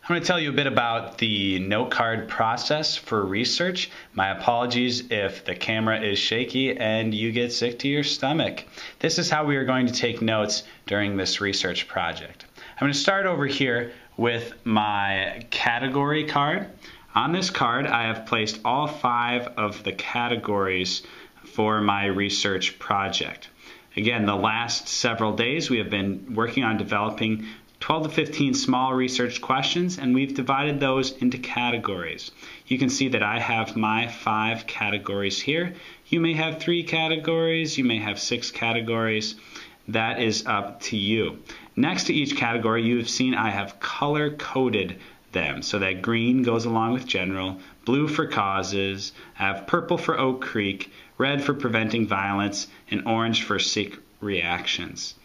I'm going to tell you a bit about the note card process for research. My apologies if the camera is shaky and you get sick to your stomach. This is how we are going to take notes during this research project. I'm going to start over here with my category card. On this card, I have placed all 5 of the categories for my research project. Again, the last several days we have been working on developing 12 to 15 small research questions, and we've divided those into categories. You can see that I have my 5 categories here. You may have 3 categories, you may have 6 categories. That is up to you. Next to each category, you have seen I have color-coded them. So that green goes along with general, blue for causes, I have purple for Oak Creek, red for preventing violence, and orange for seek reactions.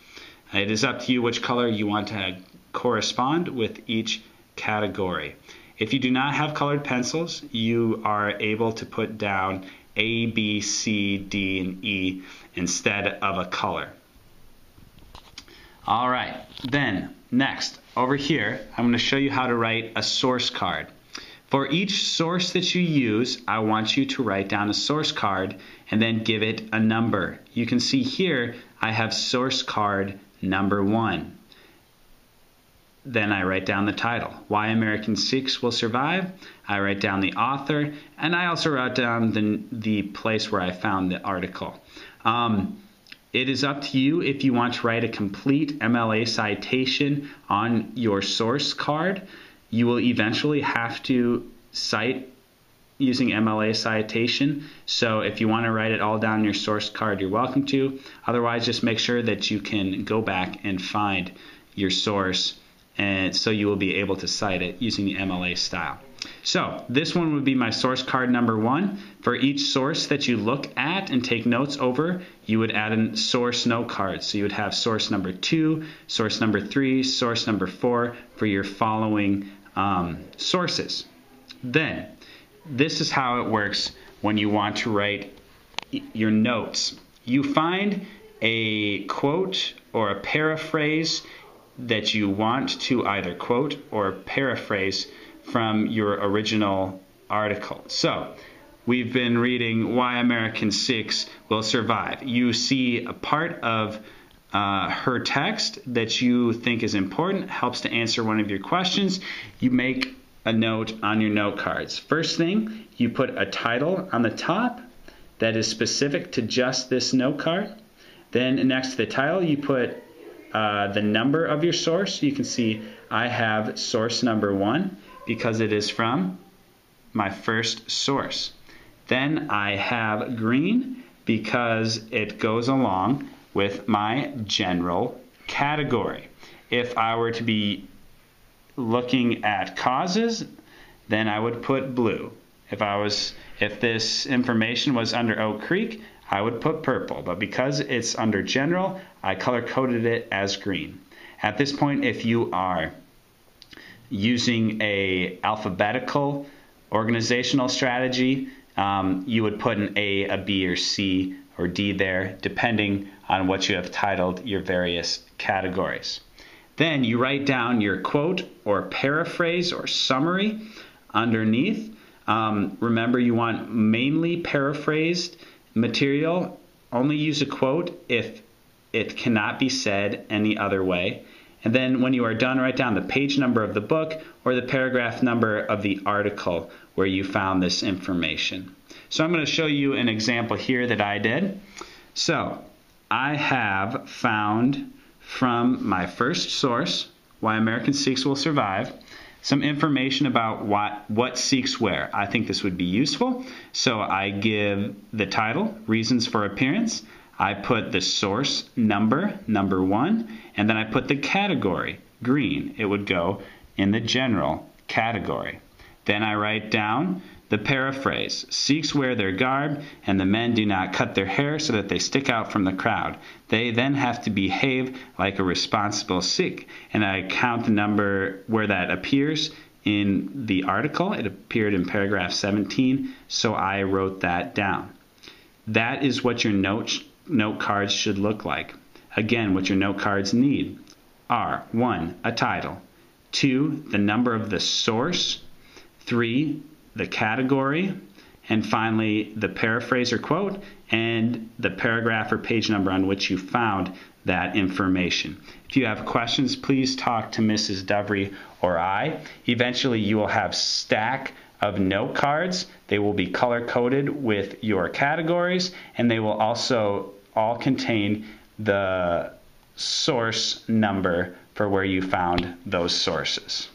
It is up to you which color you want to correspond with each category. If you do not have colored pencils, you are able to put down A, B, C, D, and E instead of a color. All right, then next, over here, I'm going to show you how to write a source card. For each source that you use, I want you to write down a source card and then give it a number. You can see here I have source card number 1. Then I write down the title, Why American Sikhs Will Survive. I write down the author, and I also write down the place where I found the article. It is up to you if you want to write a complete MLA citation on your source card. You will eventually have to cite using MLA citation. So if you want to write it all down in your source card, you're welcome to. Otherwise, just make sure that you can go back and find your source, and so you will be able to cite it using the MLA style. So this one would be my source card number 1. For each source that you look at and take notes over, you would add a source note card. So you would have source number 2, source number 3, source number 4 for your following sources. Then, this is how it works when you want to write your notes. You find a quote or a paraphrase that you want to either quote or paraphrase from your original article. So, we've been reading Why American Sikhs Will Survive. You see a part of her text that you think is important, helps to answer one of your questions. You make a note on your note cards. First thing, you put a title on the top that is specific to just this note card. Then next to the title, you put the number of your source. You can see I have source number 1 because it is from my first source. Then I have green because it goes along with my general category. If I were to be looking at causes, then I would put blue. If this information was under Oak Creek, I would put purple, but because it's under general, I color-coded it as green. At this point, if you are using a alphabetical organizational strategy, you would put an A, a B, or C, or D there, depending on what you have titled your various categories. Then you write down your quote or paraphrase or summary underneath. Remember, you want mainly paraphrased material. Only use a quote if it cannot be said any other way. And then when you are done, write down the page number of the book or the paragraph number of the article where you found this information. So I'm going to show you an example here that I did. So I have found from my first source, Why American Sikhs Will Survive, some information about what Sikhs wear. I think this would be useful. So I give the title, Reasons for Appearance. I put the source number 1, and then I put the category, green. It would go in the general category. Then I write down the paraphrase. Sikhs wear their garb, and the men do not cut their hair so that they stick out from the crowd. They then have to behave like a responsible Sikh. And I count the number where that appears in the article. It appeared in paragraph 17, so I wrote that down. That is what your note cards should look like. Again, what your note cards need are 1. A title, 2, the number of the source, 3, the category, and finally the paraphrase or quote, and the paragraph or page number on which you found that information. If you have questions, please talk to Mrs. Dovry or I. Eventually you will have a stack of note cards. They will be color-coded with your categories, and they will also all contain the source number for where you found those sources.